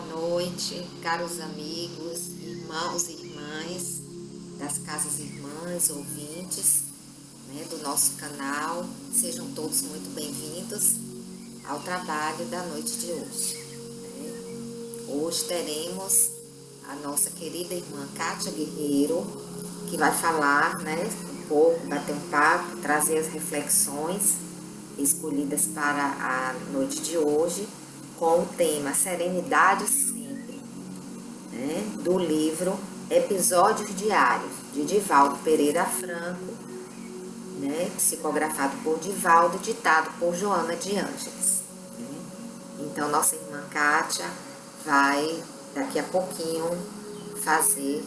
noite, caros amigos, irmãos e irmãs das casas irmãs, ouvintes, do nosso canal. Sejam todos muito bem-vindos ao trabalho da noite de hoje. Hoje teremos a nossa querida irmã Kátia Guerreiro, que vai falar, um pouco, bater um papo, trazer as reflexões escolhidas para a noite de hoje, com o tema Serenidade Sempre, do livro Episódios Diários, de Divaldo Pereira Franco, psicografado por Divaldo, ditado por Joana de Ângeles. Então, nossa irmã Kátia vai, daqui a pouquinho, fazer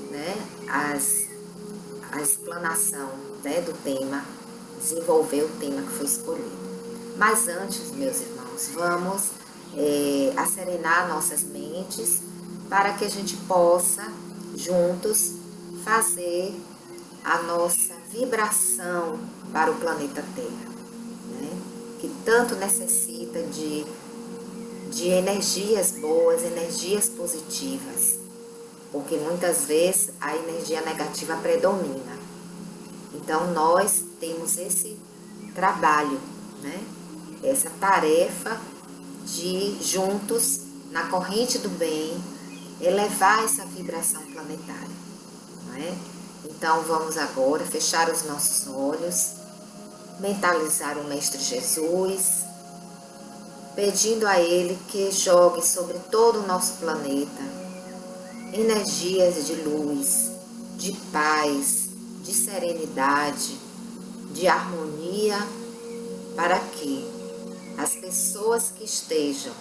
a explanação do tema, desenvolver o tema que foi escolhido. Mas antes, meus irmãos, vamos acerenar nossas mentes para que a gente possa, juntos, fazer a nossa vibração para o planeta Terra, que tanto necessita de energias boas, energias positivas, porque muitas vezes a energia negativa predomina. Então, nós temos esse trabalho, essa tarefa de, juntos, na corrente do bem, elevar essa vibração planetária. Então, vamos agora fechar os nossos olhos, mentalizar o Mestre Jesus, pedindo a Ele que jogue sobre todo o nosso planeta energias de luz, de paz, de serenidade, de harmonia, para que as pessoas que estejam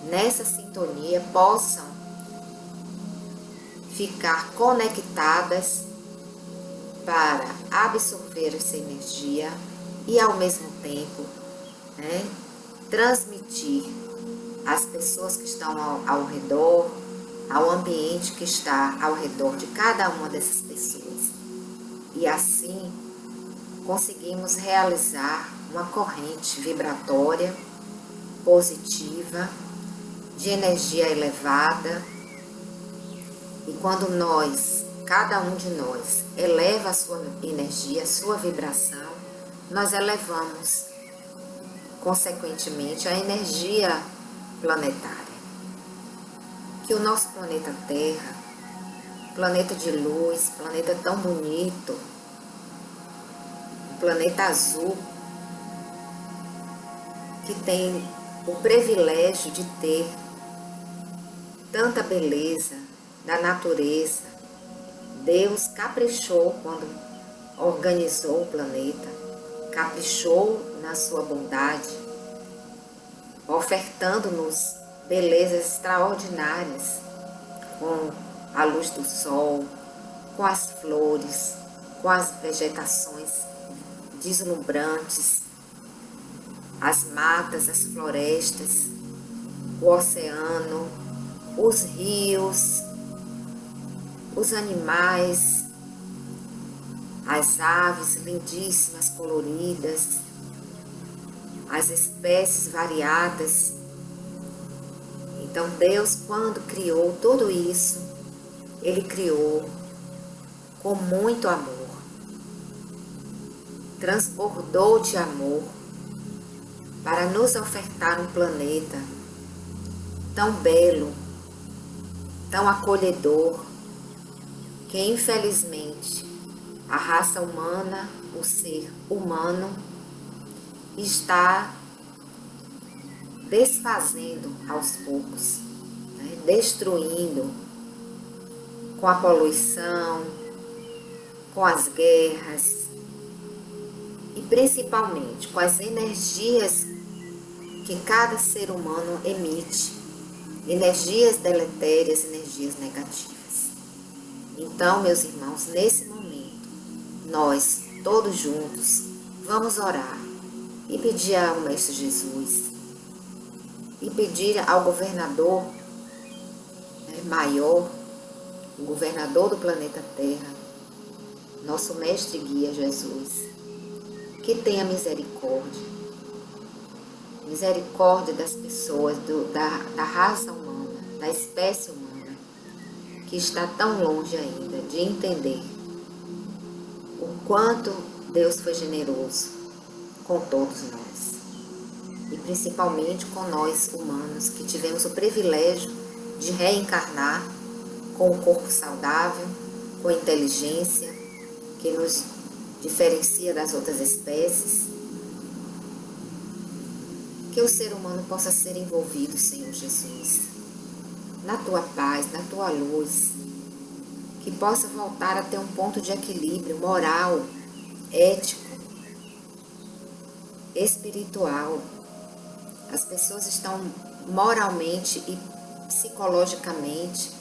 nessa sintonia possam ficar conectadas para absorver essa energia e, ao mesmo tempo, transmitir às pessoas que estão ao redor, ao ambiente que está ao redor de cada uma dessas pessoas. E assim conseguimos realizar uma corrente vibratória positiva, de energia elevada. E quando cada um de nós, eleva a sua energia, a sua vibração, nós elevamos, consequentemente, a energia planetária. Que o nosso planeta Terra, planeta de luz, planeta tão bonito, planeta azul, que tem o privilégio de ter tanta beleza da natureza. Deus caprichou quando organizou o planeta, caprichou na sua bondade, ofertando-nos belezas extraordinárias, com a luz do sol, com as flores, com as vegetações deslumbrantes, as matas, as florestas, o oceano, os rios, os animais, as aves lindíssimas, coloridas, as espécies variadas. Então, Deus, quando criou tudo isso, Ele criou com muito amor, transbordou de amor para nos ofertar um planeta tão belo, tão acolhedor, que infelizmente a raça humana, o ser humano, está desfazendo aos poucos, destruindo com a poluição, com as guerras e principalmente com as energias que cada ser humano emite, energias deletérias, energias negativas. Então, meus irmãos, nesse momento, nós, todos juntos, vamos orar e pedir ao Mestre Jesus, e pedir ao governador maior, o governador do planeta Terra, nosso Mestre e Guia Jesus, que tenha misericórdia das pessoas, da raça humana, da espécie humana, que está tão longe ainda de entender o quanto Deus foi generoso com todos nós. E principalmente com nós humanos, que tivemos o privilégio de reencarnar com um corpo saudável, com inteligência, que nos diferencia das outras espécies. Que o ser humano possa ser envolvido, Senhor Jesus, na Tua paz, na Tua luz, que possa voltar a ter um ponto de equilíbrio moral, ético, espiritual. As pessoas estão moralmente e psicologicamente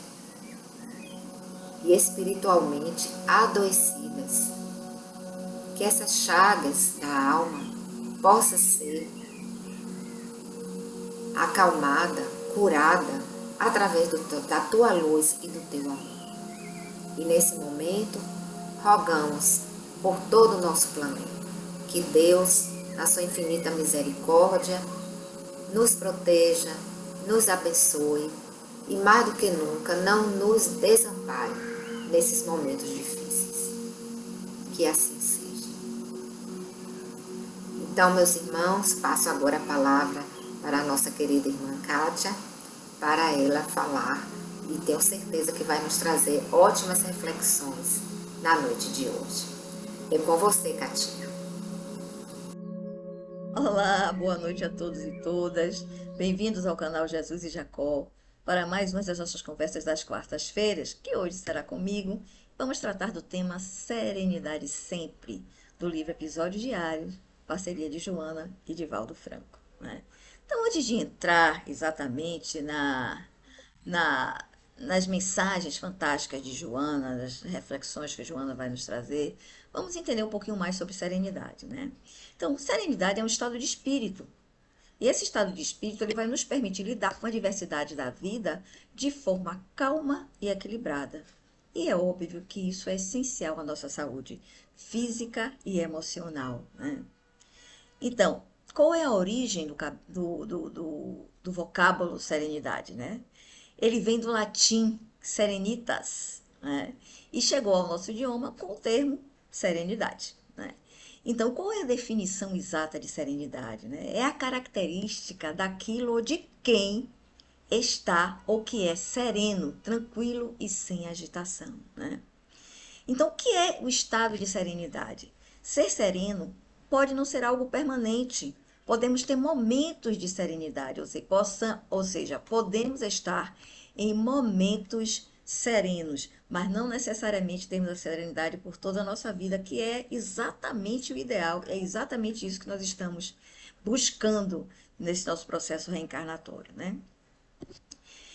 e espiritualmente adoecidas. Que essas chagas da alma possam ser acalmada, curada através da Tua luz e do Teu amor. E nesse momento, rogamos por todo o nosso planeta, que Deus, na sua infinita misericórdia, nos proteja, nos abençoe e, mais do que nunca, não nos desampare nesses momentos difíceis. Que assim seja. Então, meus irmãos, passo agora a palavra para a nossa querida irmã Kátia, para ela falar, e tenho certeza que vai nos trazer ótimas reflexões na noite de hoje. É com você, Katinha. Olá, boa noite a todos e todas. Bem-vindos ao canal Jesus e Jacó para mais uma das nossas conversas das quartas-feiras, que hoje será comigo. Vamos tratar do tema Serenidade Sempre, do livro Episódios Diários, parceria de Joana e de Valdo Franco, né? Então, antes de entrar exatamente na, nas mensagens fantásticas de Joana, nas reflexões que Joana vai nos trazer, vamos entender um pouquinho mais sobre serenidade, né? Então, serenidade é um estado de espírito. E esse estado de espírito ele vai nos permitir lidar com a diversidade da vida de forma calma e equilibrada. E é óbvio que isso é essencial à nossa saúde física e emocional, né? Então, qual é a origem do vocábulo serenidade, né? Ele vem do latim serenitas, né? E chegou ao nosso idioma com o termo serenidade, né? Então, qual é a definição exata de serenidade, né? É a característica daquilo ou de quem está ou que é sereno, tranquilo e sem agitação, né? Então, o que é o estado de serenidade? Ser sereno pode não ser algo permanente. Podemos ter momentos de serenidade, ou seja, podemos estar em momentos serenos, mas não necessariamente temos a serenidade por toda a nossa vida, que é exatamente o ideal, é exatamente isso que nós estamos buscando nesse nosso processo reencarnatório, né?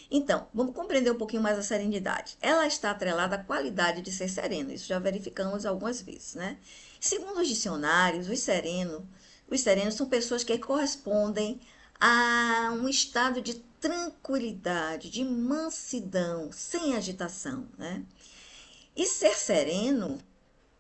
Então, vamos compreender um pouquinho mais a serenidade. Ela está atrelada à qualidade de ser sereno, isso já verificamos algumas vezes, né? Segundo os dicionários, os serenos são pessoas que correspondem a um estado de tranquilidade, de mansidão, sem agitação, né? E ser sereno,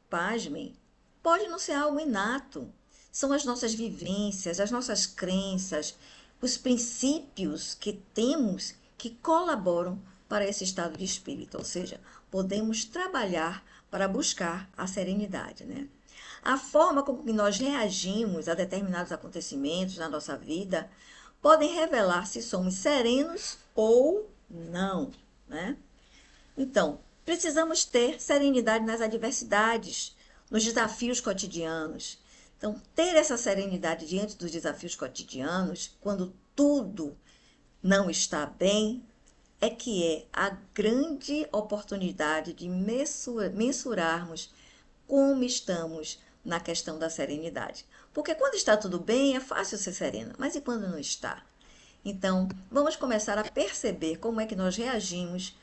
pasmem, pode não ser algo inato. São as nossas vivências, as nossas crenças, os princípios que temos que colaboram para esse estado de espírito. Ou seja, podemos trabalhar para buscar a serenidade, né? A forma como nós reagimos a determinados acontecimentos na nossa vida podem revelar se somos serenos ou não, né? Então, precisamos ter serenidade nas adversidades, nos desafios cotidianos. Então, ter essa serenidade diante dos desafios cotidianos, quando tudo não está bem, é que é a grande oportunidade de mensurarmos como estamos na questão da serenidade. Porque quando está tudo bem, é fácil ser serena, mas e quando não está? Então, vamos começar a perceber como é que nós reagimos,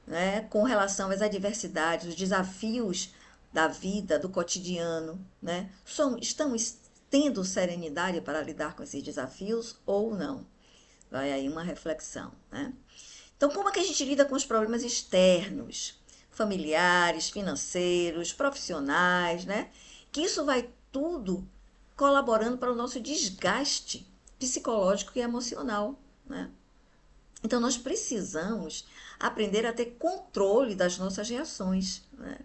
né, com relação às adversidades, os desafios da vida, do cotidiano, né? Estamos tendo serenidade para lidar com esses desafios ou não? Vai aí uma reflexão, né? Então, como é que a gente lida com os problemas externos, familiares, financeiros, profissionais, né? Que isso vai tudo colaborando para o nosso desgaste psicológico e emocional, né? Então, nós precisamos aprender a ter controle das nossas reações, né?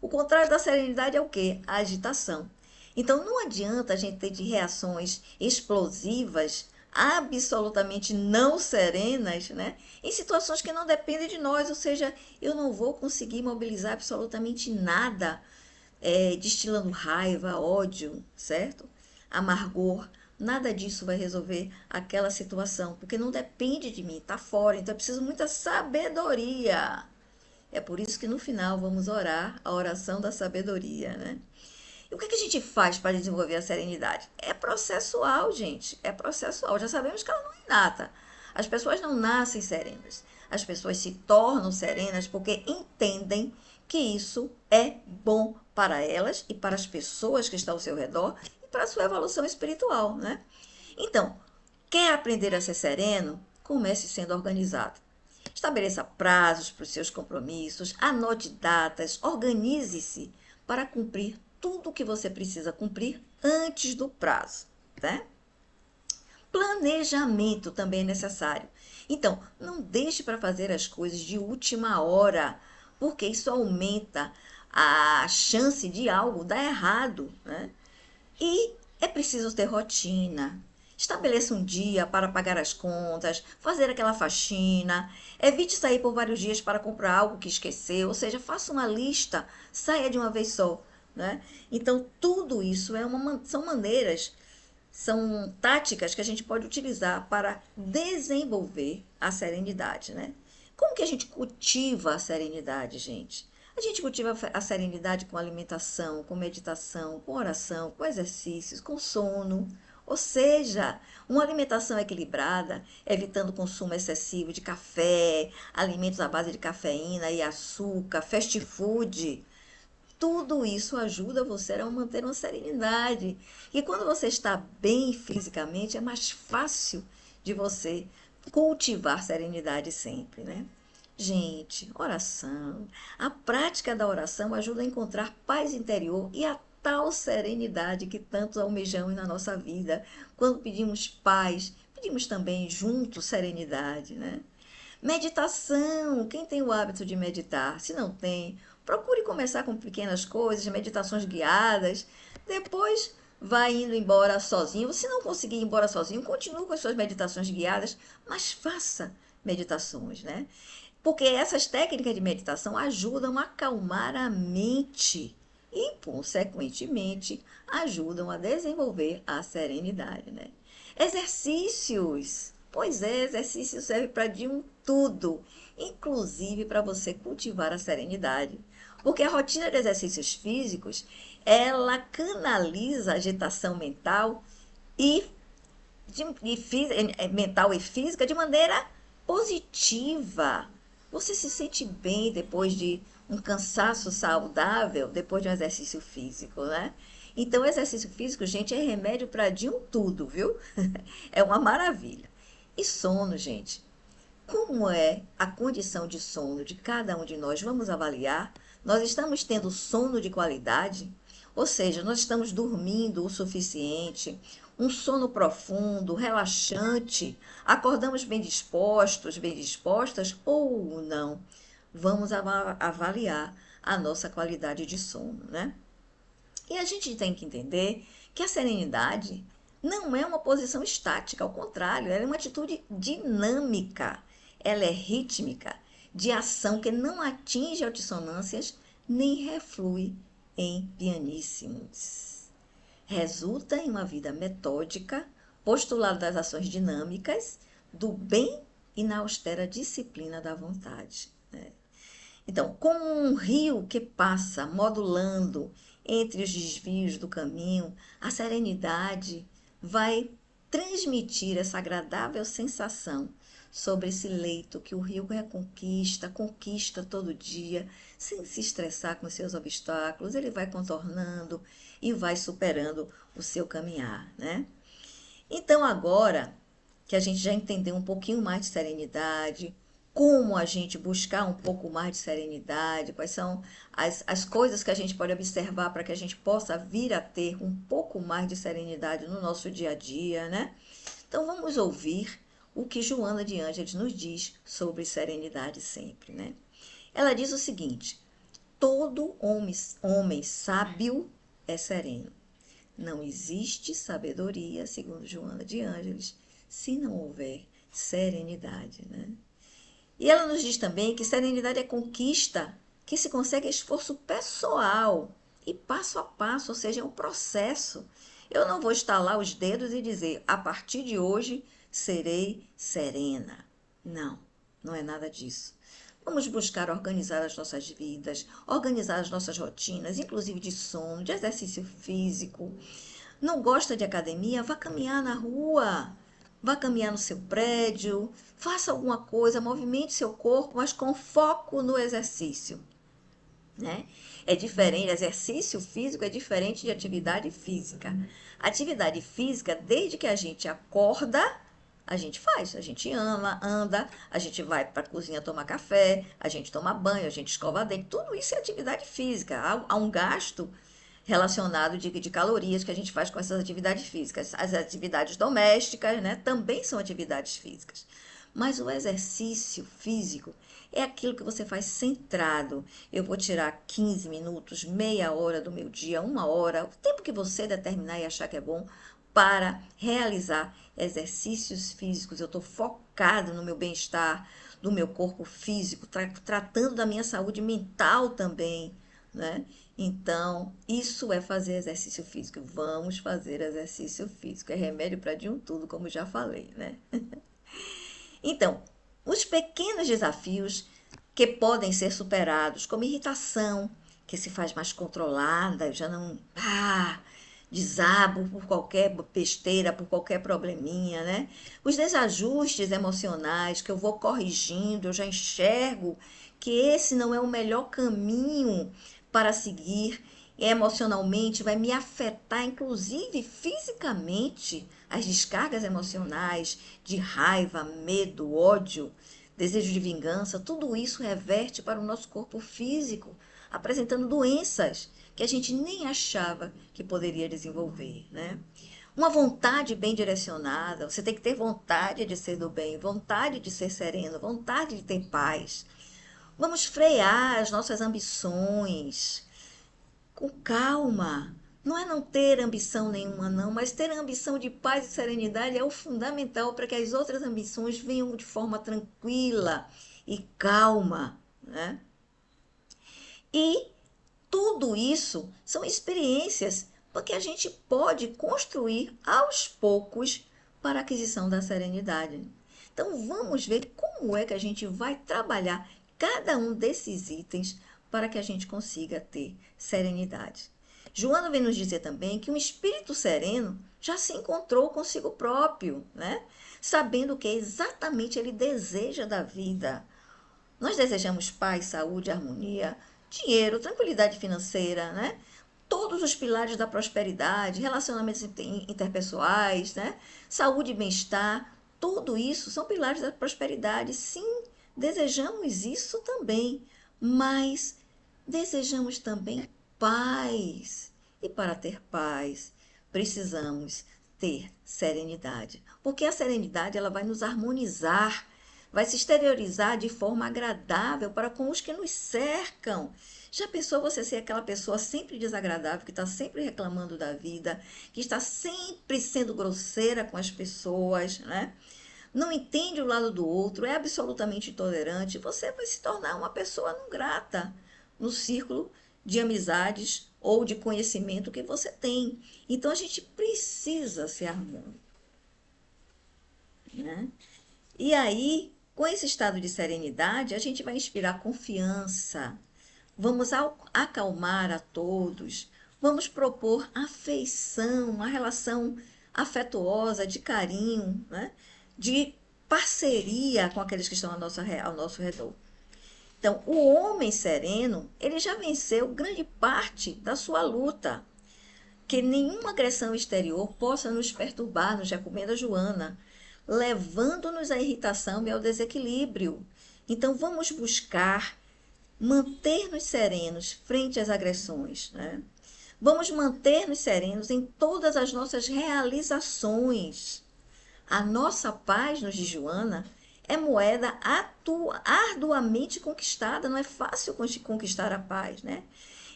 O contrário da serenidade é o quê? A agitação. Então, não adianta a gente ter de reações explosivas, absolutamente não serenas, né? Em situações que não dependem de nós, ou seja, eu não vou conseguir mobilizar absolutamente nada, destilando raiva, ódio, certo? Amargor. Nada disso vai resolver aquela situação, porque não depende de mim, está fora. Então, eu preciso muita sabedoria. É por isso que no final vamos orar a oração da sabedoria, né? E o que a gente faz para desenvolver a serenidade? É processual, gente. É processual. Já sabemos que ela não é inata. As pessoas não nascem serenas. As pessoas se tornam serenas porque entendem que isso é bom para elas e para as pessoas que estão ao seu redor e para a sua evolução espiritual, né? Então, quer aprender a ser sereno? Comece sendo organizado. Estabeleça prazos para os seus compromissos, anote datas, organize-se para cumprir tudo o que você precisa cumprir antes do prazo, né? Planejamento também é necessário. Então, não deixe para fazer as coisas de última hora, porque isso aumenta a chance de algo dar errado, né? E é preciso ter rotina. Estabeleça um dia para pagar as contas, fazer aquela faxina. Evite sair por vários dias para comprar algo que esqueceu. Ou seja, faça uma lista, saia de uma vez só, né? Então, tudo isso são maneiras, são táticas que a gente pode utilizar para desenvolver a serenidade, né? Como que a gente cultiva a serenidade, gente? A gente cultiva a serenidade com alimentação, com meditação, com oração, com exercícios, com sono. Ou seja, uma alimentação equilibrada, evitando o consumo excessivo de café, alimentos à base de cafeína e açúcar, fast food. Tudo isso ajuda você a manter uma serenidade. E quando você está bem fisicamente, é mais fácil de você cultivar serenidade sempre, né? Gente, oração. A prática da oração ajuda a encontrar paz interior e a tal serenidade que tanto almejamos na nossa vida. Quando pedimos paz, pedimos também junto serenidade, né? Meditação. Quem tem o hábito de meditar? Se não tem, procure começar com pequenas coisas, meditações guiadas. Depois vai indo embora sozinho. Se não conseguir ir embora sozinho, continue com as suas meditações guiadas, mas faça meditações, né? Porque essas técnicas de meditação ajudam a acalmar a mente e, consequentemente, ajudam a desenvolver a serenidade, né? Exercícios. Pois é, exercício serve para de um tudo, inclusive para você cultivar a serenidade. Porque a rotina de exercícios físicos, ela canaliza a agitação mental e, mental e física de maneira positiva. Você se sente bem depois de um cansaço saudável, depois de um exercício físico, né? Então, o exercício físico, gente, é remédio para de um tudo, viu? É uma maravilha. E sono, gente. Como é a condição de sono de cada um de nós? Vamos avaliar. Nós estamos tendo sono de qualidade? Ou seja, nós estamos dormindo o suficiente, um sono profundo, relaxante, acordamos bem dispostos, bem dispostas ou não? Vamos avaliar a nossa qualidade de sono, né? E a gente tem que entender que a serenidade não é uma posição estática, ao contrário, ela é uma atitude dinâmica, ela é rítmica, de ação que não atinge altissonâncias nem reflui em pianíssimos. Resulta em uma vida metódica, postulado das ações dinâmicas, do bem e na austera disciplina da vontade, né? Então, como um rio que passa modulando entre os desvios do caminho, a serenidade vai transmitir essa agradável sensação sobre esse leito que o rio reconquista, conquista todo dia, sem se estressar com seus obstáculos, ele vai contornando e vai superando o seu caminhar, né? Então, agora que a gente já entendeu um pouquinho mais de serenidade, como a gente buscar um pouco mais de serenidade, quais são as coisas que a gente pode observar para que a gente possa vir a ter um pouco mais de serenidade no nosso dia a dia, né? Então, vamos ouvir o que Joana de Ângeles nos diz sobre serenidade sempre, né? Ela diz o seguinte: todo homem sábio é sereno. Não existe sabedoria, segundo Joana de Ângeles, se não houver serenidade, né? E ela nos diz também que serenidade é conquista que se consegue a esforço pessoal e passo a passo, ou seja, é um processo. Eu não vou estalar os dedos e dizer, a partir de hoje serei serena. Não, não é nada disso. Vamos buscar organizar as nossas vidas, organizar as nossas rotinas, inclusive de sono, de exercício físico. Não gosta de academia? Vá caminhar na rua. Vá caminhar no seu prédio. Faça alguma coisa, movimente seu corpo, mas com foco no exercício, né? É diferente, exercício físico é diferente de atividade física. Atividade física, desde que a gente acorda, a gente faz, a gente ama, anda, a gente vai para a cozinha tomar café, a gente toma banho, a gente escova dente, tudo isso é atividade física. Há um gasto relacionado de calorias que a gente faz com essas atividades físicas. As atividades domésticas, né, também são atividades físicas. Mas o exercício físico é aquilo que você faz centrado. Eu vou tirar 15 minutos, meia hora do meu dia, uma hora, o tempo que você determinar e achar que é bom, para realizar exercícios físicos. Eu estou focado no meu bem-estar, do meu corpo físico, tratando da minha saúde mental também, né? Então, isso é fazer exercício físico. Vamos fazer exercício físico. É remédio para de um tudo, como já falei, né? Então, os pequenos desafios que podem ser superados, como irritação, que se faz mais controlada, eu já não desabo por qualquer besteira, por qualquer probleminha, né? Os desajustes emocionais que eu vou corrigindo, eu já enxergo que esse não é o melhor caminho para seguir, e emocionalmente vai me afetar, inclusive fisicamente, as descargas emocionais de raiva, medo, ódio, desejo de vingança, tudo isso reverte para o nosso corpo físico, apresentando doenças que a gente nem achava que poderia desenvolver, né? Uma vontade bem direcionada, você tem que ter vontade de ser do bem, vontade de ser sereno, vontade de ter paz. Vamos frear as nossas ambições com calma. Não é não ter ambição nenhuma, não, mas ter a ambição de paz e serenidade é o fundamental para que as outras ambições venham de forma tranquila e calma, né? E tudo isso são experiências porque a gente pode construir aos poucos para a aquisição da serenidade. Então vamos ver como é que a gente vai trabalhar cada um desses itens para que a gente consiga ter serenidade. Joana vem nos dizer também que um espírito sereno já se encontrou consigo próprio, né? Sabendo o que exatamente ele deseja da vida. Nós desejamos paz, saúde, harmonia, dinheiro, tranquilidade financeira, né? Todos os pilares da prosperidade, relacionamentos interpessoais, né? Saúde e bem-estar, tudo isso são pilares da prosperidade. Sim, desejamos isso também, mas desejamos também paz. E para ter paz, precisamos ter serenidade, porque a serenidade ela vai nos harmonizar, vai se exteriorizar de forma agradável para com os que nos cercam. Já pensou você ser aquela pessoa sempre desagradável, que está sempre reclamando da vida, que está sempre sendo grosseira com as pessoas, né? Não entende o lado do outro, é absolutamente intolerante, você vai se tornar uma pessoa não grata no círculo de amizades ou de conhecimento que você tem. Então, a gente precisa ser harmônico, né? E aí, com esse estado de serenidade, a gente vai inspirar confiança, vamos acalmar a todos, vamos propor afeição, uma relação afetuosa, de carinho, né? De parceria com aqueles que estão ao nosso redor. Então, o homem sereno, ele já venceu grande parte da sua luta. Que nenhuma agressão exterior possa nos perturbar, nos recomenda Joana, levando-nos à irritação e ao desequilíbrio. Então, vamos buscar manter-nos serenos frente às agressões, né? Vamos manter-nos serenos em todas as nossas realizações. A nossa paz, nos diz Joana, é moeda arduamente conquistada, não é fácil conquistar a paz, né?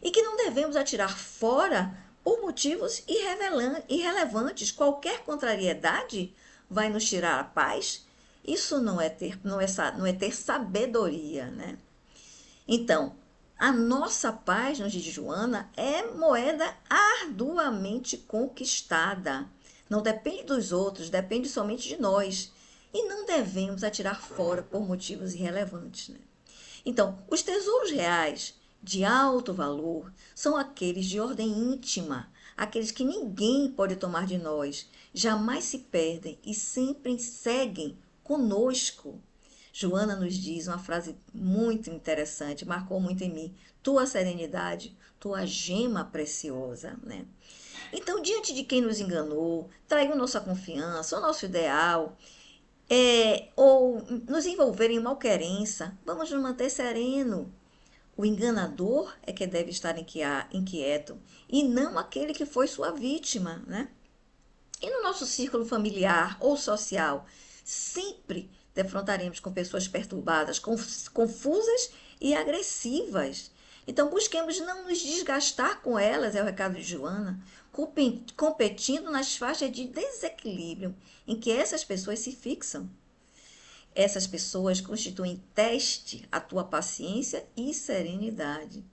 E que não devemos atirar fora por motivos irrelevantes. Qualquer contrariedade vai nos tirar a paz. Isso não é ter sabedoria, né? Então, a nossa paz, nos diz Joana, é moeda arduamente conquistada. Não depende dos outros, depende somente de nós. E não devemos atirar fora por motivos irrelevantes, né? Então, os tesouros reais de alto valor são aqueles de ordem íntima, aqueles que ninguém pode tomar de nós, jamais se perdem e sempre seguem conosco. Joana nos diz uma frase muito interessante, marcou muito em mim: tua serenidade, tua gema preciosa, né? Então, diante de quem nos enganou, traiu nossa confiança, o nosso ideal, ou nos envolver em malquerença, vamos nos manter sereno. O enganador é que deve estar inquieto e não aquele que foi sua vítima, né? E no nosso círculo familiar ou social, sempre defrontaremos com pessoas perturbadas, confusas e agressivas. Então, busquemos não nos desgastar com elas, é o recado de Joana, competindo nas faixas de desequilíbrio em que essas pessoas se fixam. Essas pessoas constituem teste à tua paciência e serenidade.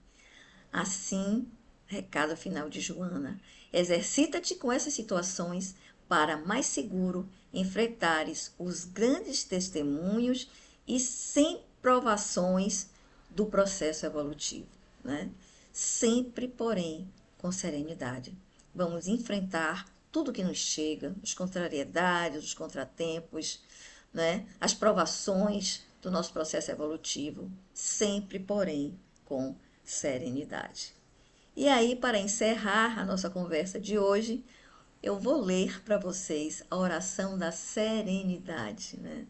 Assim, recado final de Joana, exercita-te com essas situações para mais seguro enfrentares os grandes testemunhos e sem provações do processo evolutivo, né? Sempre, porém, com serenidade. Vamos enfrentar tudo que nos chega, as contrariedades, os contratempos, né? As provações do nosso processo evolutivo, sempre, porém, com serenidade. E aí, para encerrar a nossa conversa de hoje, eu vou ler para vocês a oração da serenidade, né?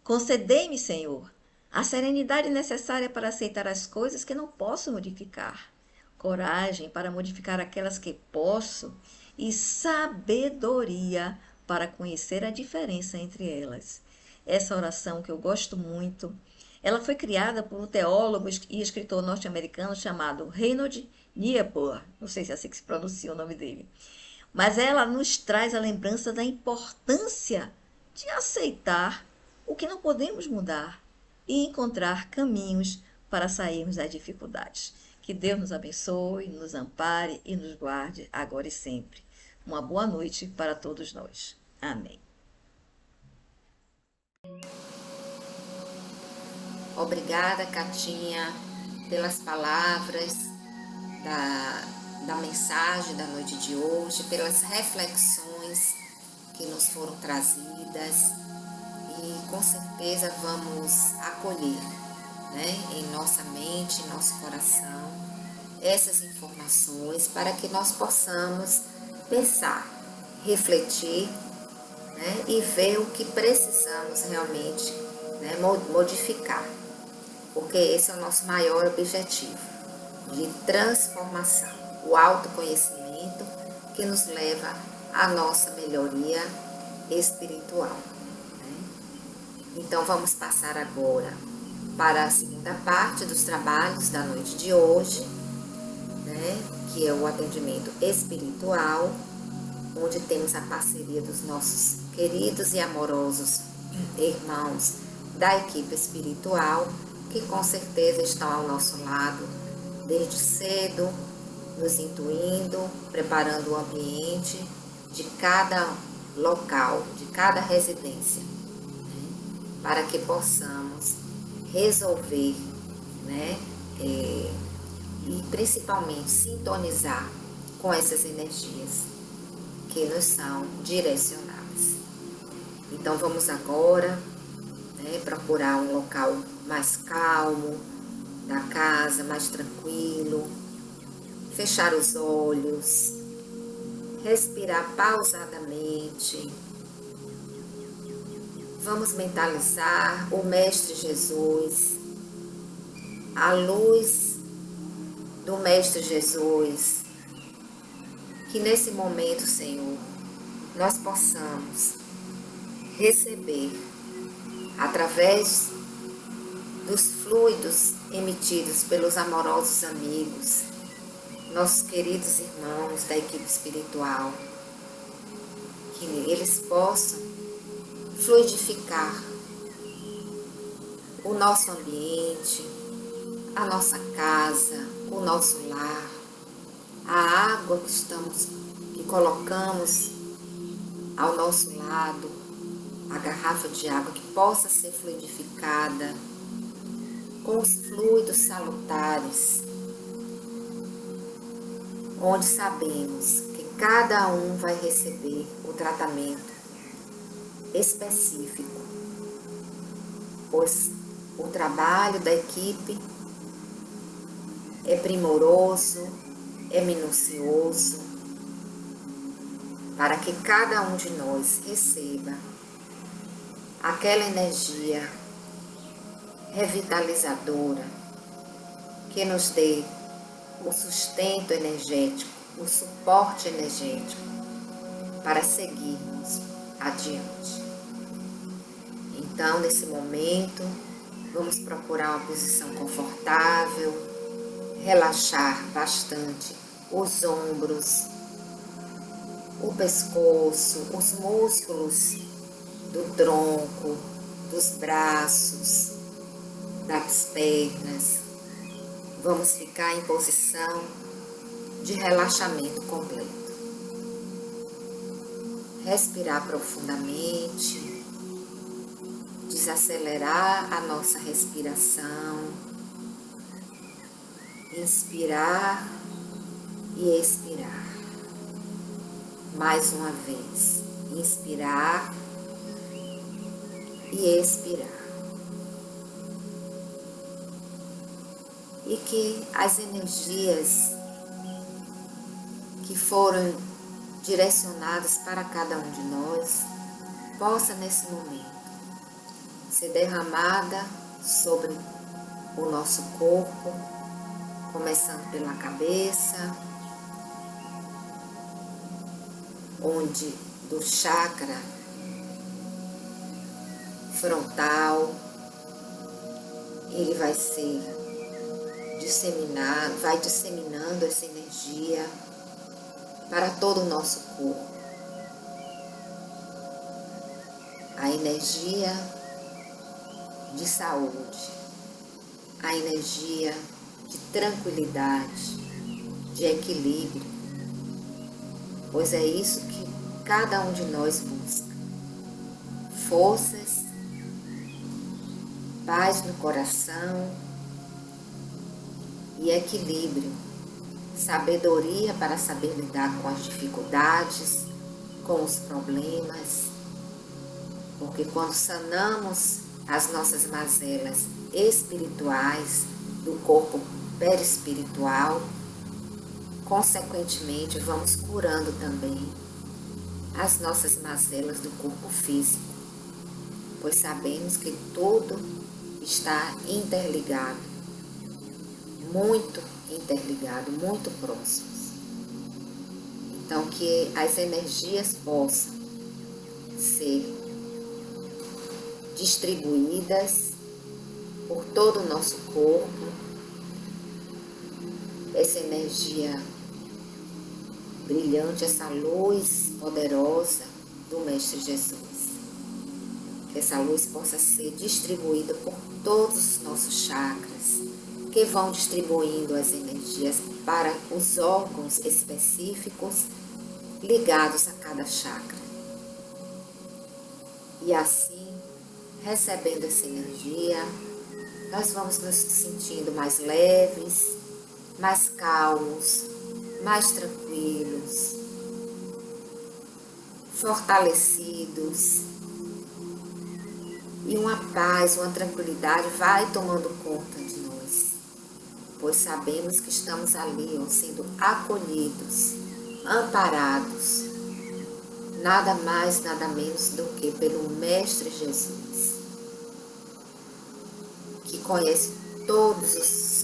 Concedei-me, Senhor, a serenidade necessária para aceitar as coisas que não posso modificar, coragem para modificar aquelas que posso e sabedoria para conhecer a diferença entre elas. Essa oração que eu gosto muito, ela foi criada por um teólogo e escritor norte-americano chamado Reinhold Niebuhr. Não sei se é assim que se pronuncia o nome dele. Mas ela nos traz a lembrança da importância de aceitar o que não podemos mudar e encontrar caminhos para sairmos das dificuldades. Que Deus nos abençoe, nos ampare e nos guarde agora e sempre. Uma boa noite para todos nós. Amém. Obrigada, Catinha, pelas palavras da mensagem da noite de hoje, pelas reflexões que nos foram trazidas e com certeza vamos acolher, né, em nossa mente, em nosso coração, essas informações para que nós possamos pensar, refletir, né, e ver o que precisamos realmente, né, modificar, porque esse é o nosso maior objetivo de transformação, o autoconhecimento que nos leva à nossa melhoria espiritual. Então vamos passar agora para a segunda parte dos trabalhos da noite de hoje, né, que é o atendimento espiritual, onde temos a parceria dos nossos queridos e amorosos irmãos da equipe espiritual, que com certeza estão ao nosso lado desde cedo, nos intuindo, preparando o ambiente de cada local, de cada residência, né, para que possamos resolver, né, e principalmente sintonizar com essas energias que nos são direcionadas. Então vamos agora, né, procurar um local mais calmo da casa, mais tranquilo, fechar os olhos, respirar pausadamente. Vamos mentalizar o Mestre Jesus, a luz do Mestre Jesus, que nesse momento, Senhor, nós possamos receber através dos fluidos emitidos pelos amorosos amigos, nossos queridos irmãos da equipe espiritual, que eles possam fluidificar o nosso ambiente, a nossa casa, o nosso lar, a água que colocamos ao nosso lado, a garrafa de água que possa ser fluidificada com os fluidos salutares, onde sabemos que cada um vai receber o tratamento específico, pois o trabalho da equipe é primoroso, é minucioso, para que cada um de nós receba aquela energia revitalizadora que nos dê o sustento energético, o suporte energético para seguirmos adiante. Então, nesse momento, vamos procurar uma posição confortável, relaxar bastante os ombros, o pescoço, os músculos do tronco, dos braços, das pernas. Vamos ficar em posição de relaxamento completo. Respirar profundamente, desacelerar a nossa respiração, inspirar e expirar. Mais uma vez, inspirar e expirar. E que as energias que foram direcionadas para cada um de nós possa nesse momento ser derramada sobre o nosso corpo, começando pela cabeça, onde do chakra frontal ele vai ser disseminado, vai disseminando essa energia para todo o nosso corpo. A energia de saúde, a energia de tranquilidade, de equilíbrio, pois é isso que cada um de nós busca. Forças, paz no coração e equilíbrio, sabedoria para saber lidar com as dificuldades, com os problemas, porque quando sanamos as nossas mazelas espirituais do corpo perispiritual, consequentemente vamos curando também as nossas mazelas do corpo físico, pois sabemos que tudo está interligado, muito interligado, muito próximos. Então, que as energias possam ser distribuídas por todo o nosso corpo, essa energia brilhante, essa luz poderosa do Mestre Jesus. Que essa luz possa ser distribuída por todos os nossos chakras, que vão distribuindo as energias para os órgãos específicos ligados a cada chakra. E assim, recebendo essa energia, nós vamos nos sentindo mais leves, mais calmos, mais tranquilos, fortalecidos. E uma paz, uma tranquilidade vai tomando conta de nós, pois sabemos que estamos ali, sendo acolhidos, amparados, nada mais, nada menos do que pelo Mestre Jesus, que conhece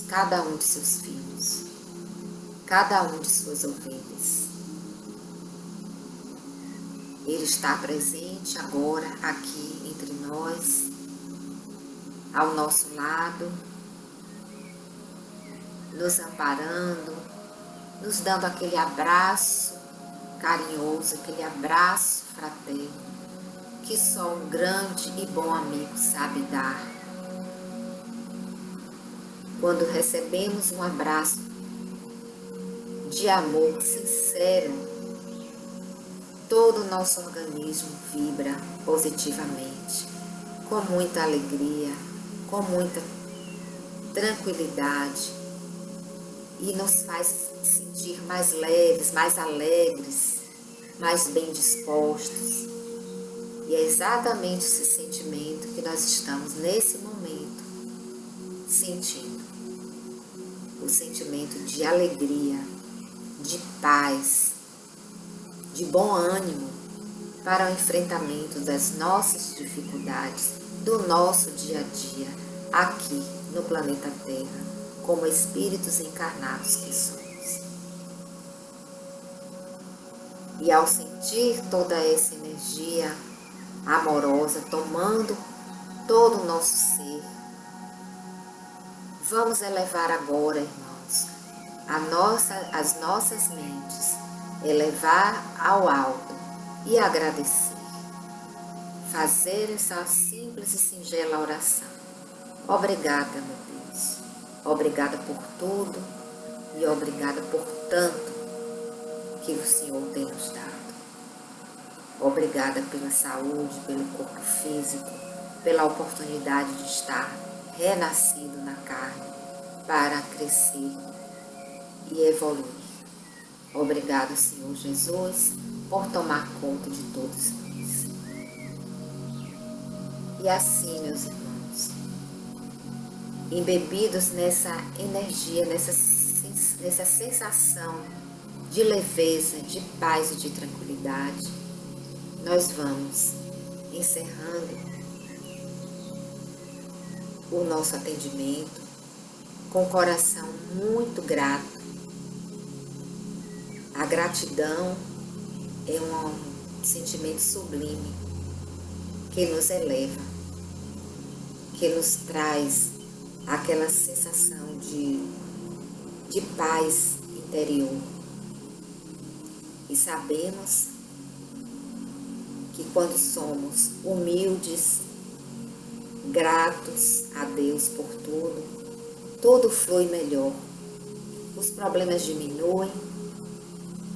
cada um de seus filhos, cada um de suas ovelhas. Ele está presente agora aqui entre nós, ao nosso lado, nos amparando, nos dando aquele abraço carinhoso, aquele abraço fraterno, que só um grande e bom amigo sabe dar. Quando recebemos um abraço de amor sincero, todo o nosso organismo vibra positivamente, com muita alegria, com muita tranquilidade, e nos faz sentir mais leves, mais alegres, mais bem dispostos. E é exatamente esse sentimento que nós estamos nesse momento sentindo. O sentimento de alegria, de paz, de bom ânimo para o enfrentamento das nossas dificuldades, do nosso dia a dia, aqui no planeta Terra, como espíritos encarnados que somos. E ao sentir toda essa energia amorosa tomando todo o nosso ser, vamos elevar agora, irmãos, as nossas mentes, elevar ao alto e agradecer. Fazer essa simples e singela oração. Obrigada, meu Deus. Obrigada por tudo e obrigada por tanto que o Senhor tem nos dado. Obrigada pela saúde, pelo corpo físico, pela oportunidade de estar renascido na carne para crescer e evoluir. Obrigado, Senhor Jesus, por tomar conta de todos nós. E assim, meus irmãos, embebidos nessa energia, nessa sensação de leveza, de paz e de tranquilidade, nós vamos encerrando o nosso atendimento com o coração muito grato. A gratidão é um sentimento sublime que nos eleva, que nos traz aquela sensação de paz interior. E sabemos que quando somos humildes, gratos a Deus por tudo flui melhor. Os problemas diminuem,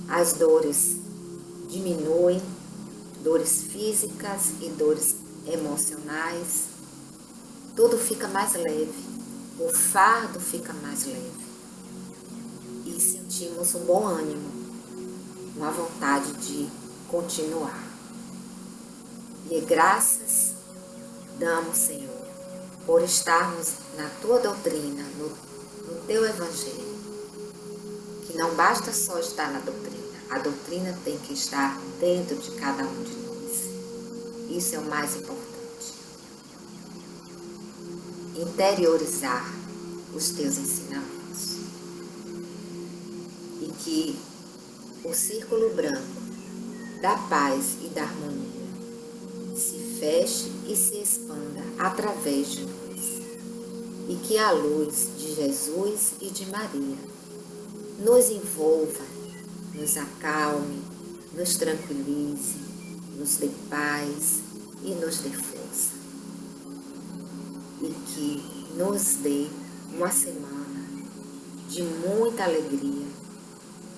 as dores diminuem, dores físicas e dores emocionais. Tudo fica mais leve, o fardo fica mais leve. E sentimos um bom ânimo, uma vontade de continuar. E graças damos, Senhor, por estarmos na Tua doutrina, no Teu Evangelho. Que não basta só estar na doutrina, a doutrina tem que estar dentro de cada um de nós. Isso é o mais importante. Interiorizar os Teus ensinamentos. E que o círculo branco da paz e da harmonia se feche e se expanda através de nós. E que a luz de Jesus e de Maria nos envolva, nos acalme, nos tranquilize, nos dê paz e nos dê força. E que nos dê uma semana de muita alegria,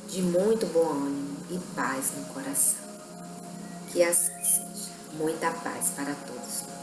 de muito bom ânimo e paz no coração. Que assim seja. Muita paz para todos nós.